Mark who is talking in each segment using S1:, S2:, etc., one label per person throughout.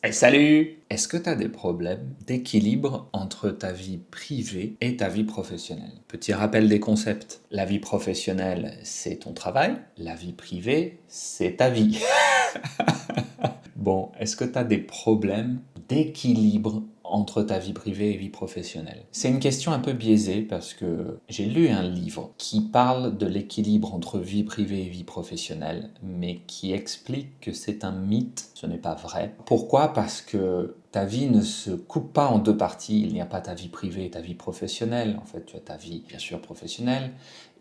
S1: Hey, salut! Est-ce que tu as des problèmes d'équilibre entre ta vie privée et ta vie professionnelle? Petit rappel des concepts. La vie professionnelle, c'est ton travail. La vie privée, c'est ta vie. Bon, est-ce que tu as des problèmes d'équilibre entre ta vie privée et vie professionnelle? C'est une question un peu biaisée parce que j'ai lu un livre qui parle de l'équilibre entre vie privée et vie professionnelle, mais qui explique que c'est un mythe, ce n'est pas vrai. Pourquoi? Parce que ta vie ne se coupe pas en deux parties. Il n'y a pas ta vie privée et ta vie professionnelle. En fait, tu as ta vie, bien sûr, professionnelle,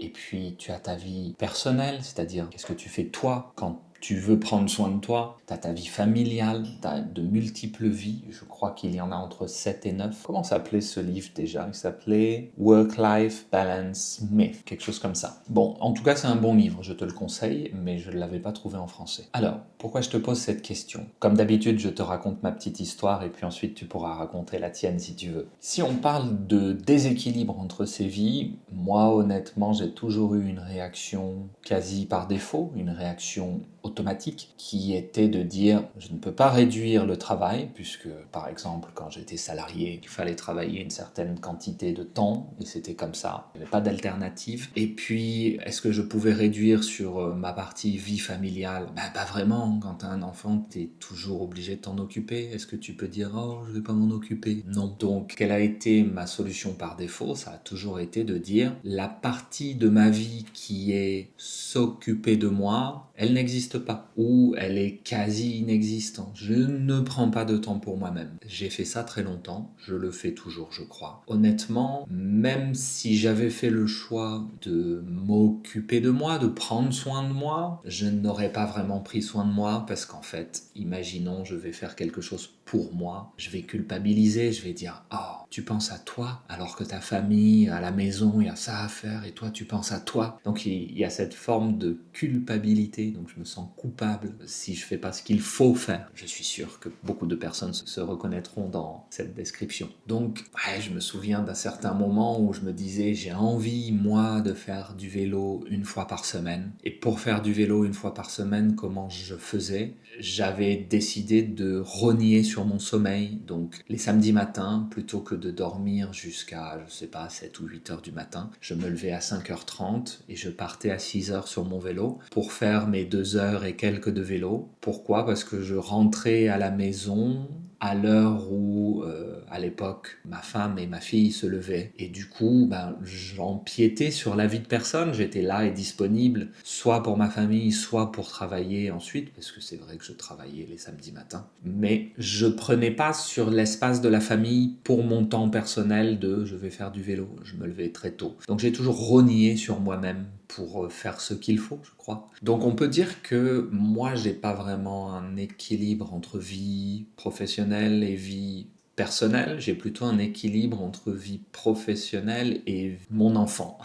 S1: et puis tu as ta vie personnelle, c'est-à-dire qu'est-ce que tu fais toi quand tu veux prendre soin de toi, tu as ta vie familiale, tu as de multiples vies, je crois qu'il y en a entre 7 et 9. Comment s'appelait ce livre déjà? Il s'appelait Work-Life Balance Myth, quelque chose comme ça. Bon, en tout cas c'est un bon livre, je te le conseille, mais je ne l'avais pas trouvé en français. Alors, pourquoi je te pose cette question? Comme d'habitude, je te raconte ma petite histoire et puis ensuite tu pourras raconter la tienne si tu veux. Si on parle de déséquilibre entre ces vies, moi honnêtement j'ai toujours eu une réaction quasi par défaut, une réaction automatique qui était de dire je ne peux pas réduire le travail puisque par exemple quand j'étais salarié il fallait travailler une certaine quantité de temps et c'était comme ça, il n'y avait pas d'alternative. Et puis est-ce que je pouvais réduire sur ma partie vie familiale? Ben pas vraiment, quand t'as un enfant t'es toujours obligé de t'en occuper. Est-ce que tu peux dire oh je vais pas m'en occuper? Non. Donc quelle a été ma solution par défaut? Ça a toujours été de dire la partie de ma vie qui est s'occuper de moi, elle n'existe pas, ou elle est quasi inexistante. Je ne prends pas de temps pour moi-même. J'ai fait ça très longtemps, je le fais toujours, je crois. Honnêtement, même si j'avais fait le choix de m'occuper de moi, de prendre soin de moi, je n'aurais pas vraiment pris soin de moi parce qu'en fait, imaginons, je vais faire quelque chose pour moi, je vais culpabiliser, je vais dire « Oh, tu penses à toi alors que ta famille, à la maison, il y a ça à faire et toi, tu penses à toi. » Donc il y a cette forme de culpabilité, donc je me sens coupable si je fais pas ce qu'il faut faire. Je suis sûr que beaucoup de personnes se reconnaîtront dans cette description. Donc ouais, je me souviens d'un certain moment où je me disais j'ai envie moi de faire du vélo une fois par semaine. Et pour faire du vélo une fois par semaine, comment je faisais? J'avais décidé de rogner sur mon sommeil, donc les samedis matins, plutôt que de dormir jusqu'à, je sais pas, 7 ou 8 heures du matin, je me levais à 5h30 et je partais à 6 heures sur mon vélo pour faire mes 2 heures et quelques de vélo. Pourquoi? Parce que je rentrais à la maison à l'heure où, à l'époque, ma femme et ma fille se levaient. Et du coup, j'empiétais sur la vie de personne. J'étais là et disponible, soit pour ma famille, soit pour travailler ensuite, parce que c'est vrai que je travaillais les samedis matins. Mais je prenais pas sur l'espace de la famille pour mon temps personnel de je vais faire du vélo. Je me levais très tôt. Donc j'ai toujours rogné sur moi-même pour faire ce qu'il faut, je crois. Donc on peut dire que moi, j'ai pas vraiment un équilibre entre vie professionnelle et vie personnelle. J'ai plutôt un équilibre entre vie professionnelle et mon enfant.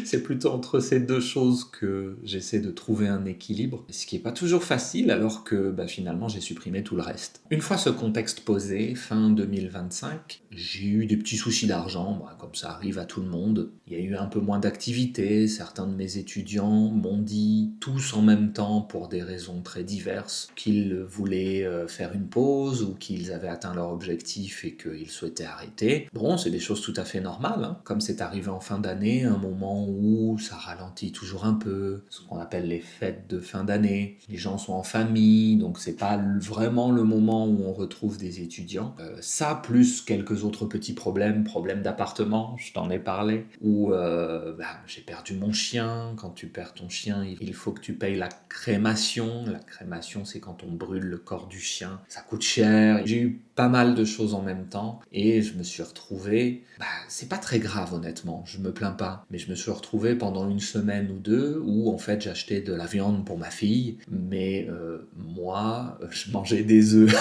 S1: C'est plutôt entre ces deux choses que j'essaie de trouver un équilibre, ce qui n'est pas toujours facile alors que finalement j'ai supprimé tout le reste. Une fois ce contexte posé, fin 2025, j'ai eu des petits soucis d'argent, comme ça arrive à tout le monde. Il y a eu un peu moins d'activité, certains de mes étudiants m'ont dit, tous en même temps pour des raisons très diverses, qu'ils voulaient faire une pause ou qu'ils avaient atteint leur objectif et qu'ils souhaitaient arrêter. Bon, c'est des choses tout à fait normales, hein. Comme c'est arrivé en fin d'année, un moment où ça ralentit toujours un peu, ce qu'on appelle les fêtes de fin d'année. Les gens sont en famille, donc c'est pas vraiment le moment où on retrouve des étudiants. Ça, plus quelques autres petits problèmes d'appartement, je t'en ai parlé, où j'ai perdu mon chien. Quand tu perds ton chien, il faut que tu payes la crémation. La crémation, c'est quand on brûle le corps du chien. Ça coûte cher. J'ai eu pas mal de choses en même temps et je me suis retrouvé, c'est pas très grave honnêtement, je me plains pas, mais je me suis retrouvé pendant une semaine ou deux où en fait j'achetais de la viande pour ma fille, mais moi je mangeais des œufs.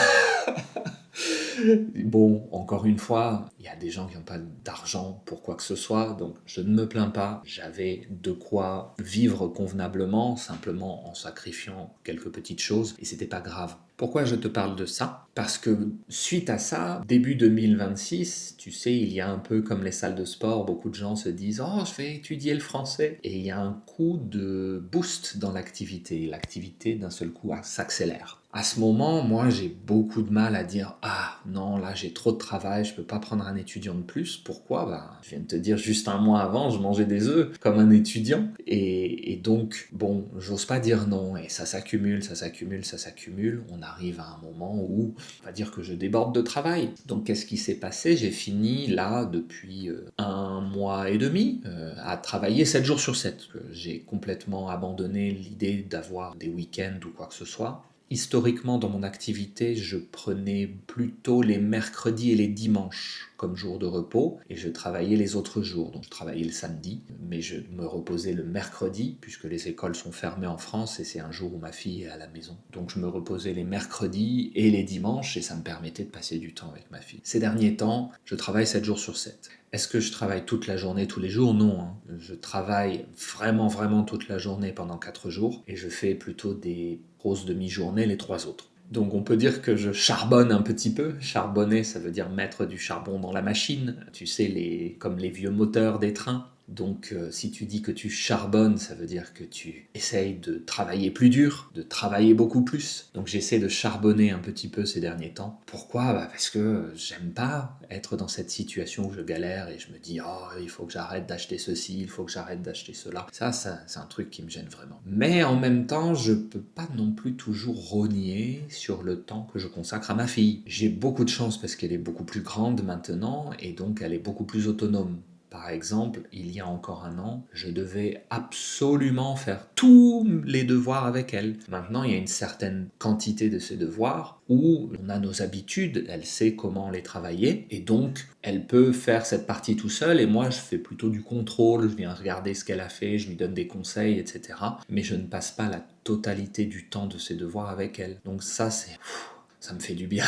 S1: Bon, encore une fois, il y a des gens qui n'ont pas d'argent pour quoi que ce soit, donc je ne me plains pas. J'avais de quoi vivre convenablement, simplement en sacrifiant quelques petites choses, et c'était pas grave. Pourquoi je te parle de ça? Parce que suite à ça, début 2026, tu sais, il y a un peu comme les salles de sport, beaucoup de gens se disent « Oh, je vais étudier le français !» Et il y a un coup de boost dans l'activité. L'activité, d'un seul coup, s'accélère. À ce moment, moi, j'ai beaucoup de mal à dire: «Ah non, là, j'ai trop de travail, je peux pas prendre un étudiant de plus». Pourquoi? Ben, je viens de te dire, juste un mois avant, je mangeais des œufs comme un étudiant et donc bon, j'ose pas dire non et ça s'accumule, ça s'accumule, ça s'accumule. On arrive à un moment où on va dire que je déborde de travail. Donc qu'est-ce qui s'est passé? J'ai fini là, depuis, 1 mois et demi, à travailler 7 jours sur 7. J'ai complètement abandonné l'idée d'avoir des week-ends ou quoi que ce soit. Historiquement, dans mon activité, je prenais plutôt les mercredis et les dimanches comme jours de repos et je travaillais les autres jours. Donc je travaillais le samedi, mais je me reposais le mercredi puisque les écoles sont fermées en France et c'est un jour où ma fille est à la maison. Donc je me reposais les mercredis et les dimanches et ça me permettait de passer du temps avec ma fille. Ces derniers temps, je travaille 7 jours sur 7. Est-ce que je travaille toute la journée, tous les jours? Non, hein. Je travaille vraiment, vraiment toute la journée pendant 4 jours et je fais plutôt des grosses demi-journées les 3 autres. Donc on peut dire que je charbonne un petit peu. Charbonner, ça veut dire mettre du charbon dans la machine, tu sais, comme les vieux moteurs des trains. Donc si tu dis que tu charbonnes, ça veut dire que tu essayes de travailler plus dur, de travailler beaucoup plus. Donc j'essaie de charbonner un petit peu ces derniers temps. Pourquoi? Parce que j'aime pas être dans cette situation où je galère et je me dis oh il faut que j'arrête d'acheter ceci, il faut que j'arrête d'acheter cela. Ça c'est un truc qui me gêne vraiment. Mais en même temps, je peux pas non plus toujours rogner sur le temps que je consacre à ma fille. J'ai beaucoup de chance parce qu'elle est beaucoup plus grande maintenant et donc elle est beaucoup plus autonome. Par exemple, il y a encore un an, je devais absolument faire tous les devoirs avec elle. Maintenant, il y a une certaine quantité de ces devoirs où on a nos habitudes, elle sait comment les travailler, et donc elle peut faire cette partie tout seul, et moi je fais plutôt du contrôle, je viens regarder ce qu'elle a fait, je lui donne des conseils, etc. Mais je ne passe pas la totalité du temps de ses devoirs avec elle. Donc ça me fait du bien.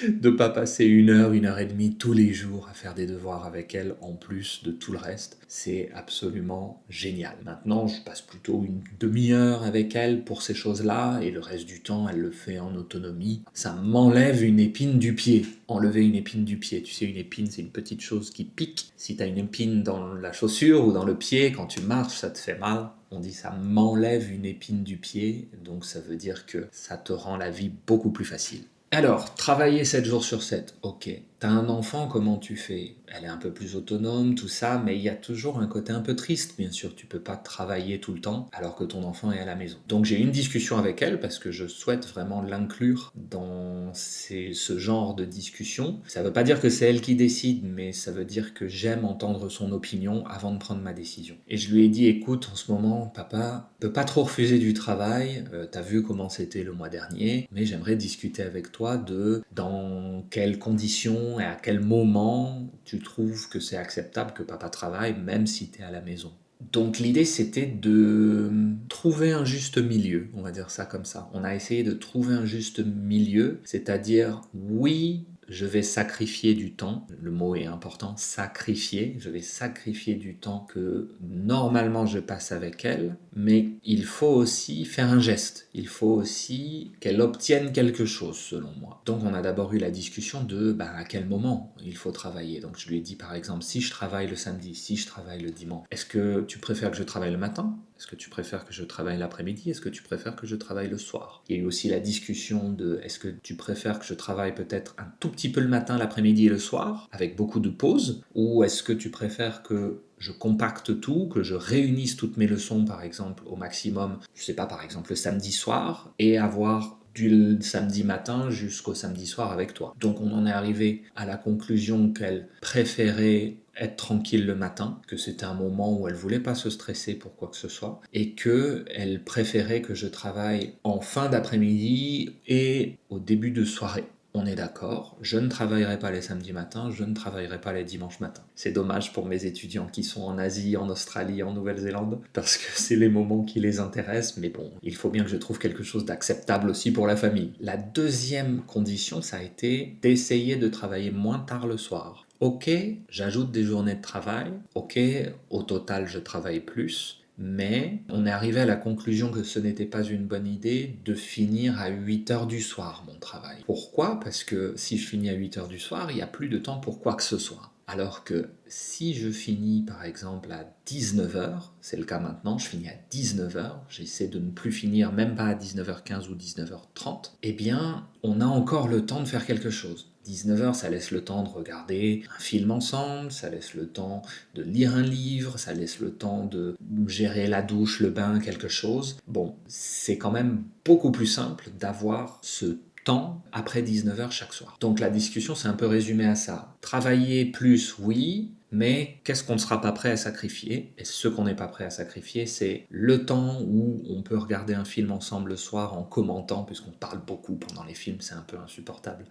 S1: De pas passer 1 heure et demie tous les jours à faire des devoirs avec elle en plus de tout le reste. C'est absolument génial. Maintenant, je passe plutôt une demi-heure avec elle pour ces choses-là et le reste du temps, elle le fait en autonomie. Ça m'enlève une épine du pied. Enlever une épine du pied. Tu sais, une épine, c'est une petite chose qui pique. Si tu as une épine dans la chaussure ou dans le pied, quand tu marches, ça te fait mal. On dit ça m'enlève une épine du pied, donc ça veut dire que ça te rend la vie beaucoup plus facile. Alors, travailler 7 jours sur 7, ok. T'as un enfant, comment tu fais? Elle est un peu plus autonome, tout ça, mais il y a toujours un côté un peu triste, bien sûr. Tu peux pas travailler tout le temps alors que ton enfant est à la maison. Donc j'ai eu une discussion avec elle parce que je souhaite vraiment l'inclure dans ce genre de discussion. Ça veut pas dire que c'est elle qui décide, mais ça veut dire que j'aime entendre son opinion avant de prendre ma décision. Et je lui ai dit, écoute, en ce moment, papa peut pas trop refuser du travail, t'as vu comment c'était le mois dernier, mais j'aimerais discuter avec toi de dans quelles conditions et à quel moment tu trouves que c'est acceptable que papa travaille, même si t'es à la maison. Donc l'idée c'était de trouver un juste milieu, on va dire ça comme ça. On a essayé de trouver un juste milieu, c'est-à-dire oui, je vais sacrifier du temps, le mot est important, sacrifier, je vais sacrifier du temps que normalement je passe avec elle, mais il faut aussi faire un geste, il faut aussi qu'elle obtienne quelque chose selon moi. Donc on a d'abord eu la discussion de à quel moment il faut travailler. Donc je lui ai dit par exemple, si je travaille le samedi, si je travaille le dimanche, est-ce que tu préfères que je travaille le matin? Est-ce que tu préfères que je travaille l'après-midi? Est-ce que tu préfères que je travaille le soir? Il y a eu aussi la discussion de est-ce que tu préfères que je travaille peut-être un tout petit peu le matin, l'après-midi et le soir, avec beaucoup de pauses? Ou est-ce que tu préfères que je compacte tout, que je réunisse toutes mes leçons par exemple au maximum, je sais pas, par exemple le samedi soir, et avoir du samedi matin jusqu'au samedi soir avec toi. Donc on en est arrivé à la conclusion qu'elle préférait être tranquille le matin, que c'était un moment où elle voulait pas se stresser pour quoi que ce soit, et que elle préférait que je travaille en fin d'après-midi et au début de soirée. On est d'accord, je ne travaillerai pas les samedis matins, je ne travaillerai pas les dimanches matins. C'est dommage pour mes étudiants qui sont en Asie, en Australie, en Nouvelle-Zélande, parce que c'est les moments qui les intéressent, mais bon, il faut bien que je trouve quelque chose d'acceptable aussi pour la famille. La deuxième condition, ça a été d'essayer de travailler moins tard le soir. Ok, j'ajoute des journées de travail, ok, au total je travaille plus, mais on est arrivé à la conclusion que ce n'était pas une bonne idée de finir à 8 heures du soir mon travail. Pourquoi? Parce que si je finis à 8 heures du soir, il n'y a plus de temps pour quoi que ce soit. Alors que si je finis par exemple à 19h, c'est le cas maintenant, je finis à 19h, j'essaie de ne plus finir même pas à 19h15 ou 19h30, eh bien on a encore le temps de faire quelque chose. 19h, ça laisse le temps de regarder un film ensemble, ça laisse le temps de lire un livre, ça laisse le temps de gérer la douche, le bain, quelque chose. Bon, c'est quand même beaucoup plus simple d'avoir ce temps après 19h chaque soir. Donc la discussion s'est un peu résumée à ça. Travailler plus, oui, mais qu'est-ce qu'on ne sera pas prêt à sacrifier? Et ce qu'on n'est pas prêt à sacrifier, c'est le temps où on peut regarder un film ensemble le soir en commentant, puisqu'on parle beaucoup pendant les films, c'est un peu insupportable.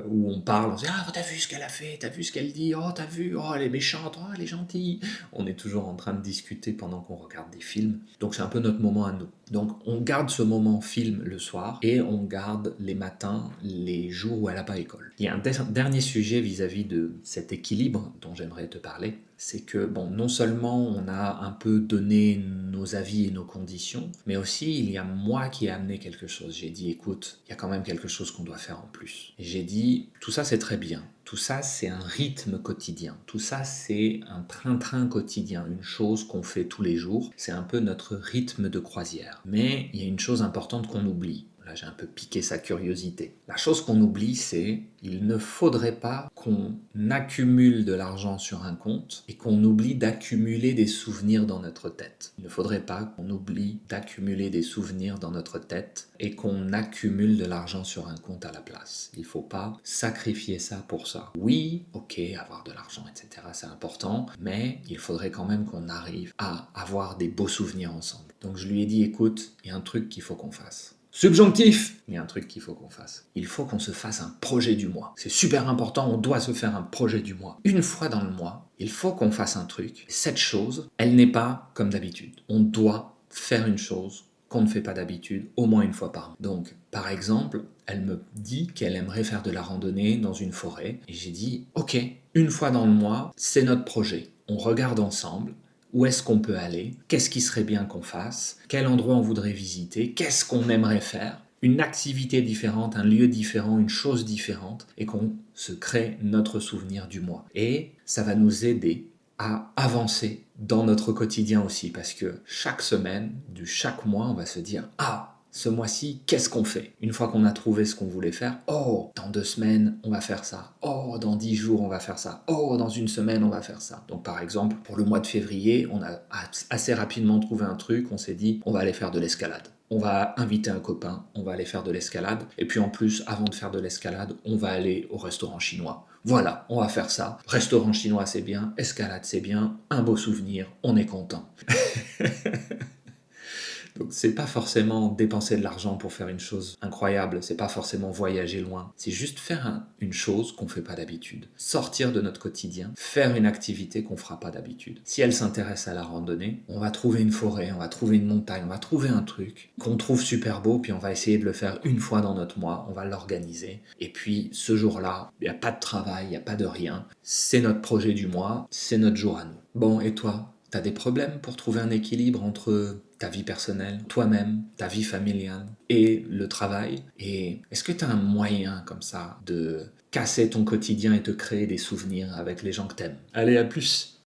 S1: Où on parle, on se dit « Ah, t'as vu ce qu'elle a fait, t'as vu ce qu'elle dit, oh, t'as vu, oh, elle est méchante, oh, elle est gentille ». On est toujours en train de discuter pendant qu'on regarde des films. Donc c'est un peu notre moment à nous. Donc on garde ce moment film le soir et on garde les matins, les jours où elle n'a pas école. Il y a un dernier sujet vis-à-vis de cet équilibre dont j'aimerais te parler, c'est que bon, non seulement on a un peu donné nos avis et nos conditions, mais aussi il y a moi qui ai amené quelque chose. J'ai dit écoute, il y a quand même quelque chose qu'on doit faire en plus. Et j'ai dit tout ça c'est très bien. Tout ça, c'est un rythme quotidien. Tout ça, c'est un train-train quotidien, une chose qu'on fait tous les jours. C'est un peu notre rythme de croisière. Mais il y a une chose importante qu'on oublie. Là, j'ai un peu piqué sa curiosité. La chose qu'on oublie, c'est il ne faudrait pas qu'on accumule de l'argent sur un compte et qu'on oublie d'accumuler des souvenirs dans notre tête. Il ne faudrait pas qu'on oublie d'accumuler des souvenirs dans notre tête et qu'on accumule de l'argent sur un compte à la place. Il ne faut pas sacrifier ça pour ça. Oui, ok, avoir de l'argent, etc., c'est important, mais il faudrait quand même qu'on arrive à avoir des beaux souvenirs ensemble. Donc je lui ai dit, écoute, il y a un truc qu'il faut qu'on fasse. Subjonctif! Il y a un truc qu'il faut qu'on fasse. Il faut qu'on se fasse un projet du mois. C'est super important, on doit se faire un projet du mois. Une fois dans le mois, il faut qu'on fasse un truc. Cette chose, elle n'est pas comme d'habitude. On doit faire une chose qu'on ne fait pas d'habitude, au moins une fois par mois. Donc, par exemple, elle me dit qu'elle aimerait faire de la randonnée dans une forêt. Et j'ai dit, ok, une fois dans le mois, c'est notre projet. On regarde ensemble. Où est-ce qu'on peut aller? Qu'est-ce qui serait bien qu'on fasse? Quel endroit on voudrait visiter? Qu'est-ce qu'on aimerait faire? Une activité différente, un lieu différent, une chose différente, et qu'on se crée notre souvenir du mois. Et ça va nous aider à avancer dans notre quotidien aussi, parce que chaque semaine, chaque mois, on va se dire « Ah, ce mois-ci, qu'est-ce qu'on fait? » Une fois qu'on a trouvé ce qu'on voulait faire, « Oh, dans 2 semaines, on va faire ça. Oh, dans 10 jours, on va faire ça. Oh, dans 1 semaine, on va faire ça. » Donc par exemple, pour le mois de février, on a assez rapidement trouvé un truc, on s'est dit « On va aller faire de l'escalade. » On va inviter un copain, on va aller faire de l'escalade. Et puis en plus, avant de faire de l'escalade, on va aller au restaurant chinois. Voilà, on va faire ça. Restaurant chinois, c'est bien. Escalade, c'est bien. Un beau souvenir, on est content. Donc c'est pas forcément dépenser de l'argent pour faire une chose incroyable, c'est pas forcément voyager loin, c'est juste faire une chose qu'on fait pas d'habitude. Sortir de notre quotidien, faire une activité qu'on fera pas d'habitude. Si elle s'intéresse à la randonnée, on va trouver une forêt, on va trouver une montagne, on va trouver un truc qu'on trouve super beau, puis on va essayer de le faire une fois dans notre mois, on va l'organiser. Et puis ce jour-là, il n'y a pas de travail, il n'y a pas de rien. C'est notre projet du mois, c'est notre jour à nous. Bon, et toi? T'as des problèmes pour trouver un équilibre entre ta vie personnelle, toi-même, ta vie familiale et le travail? Et est-ce que tu as un moyen comme ça de casser ton quotidien et te créer des souvenirs avec les gens que t'aimes? Allez, à plus!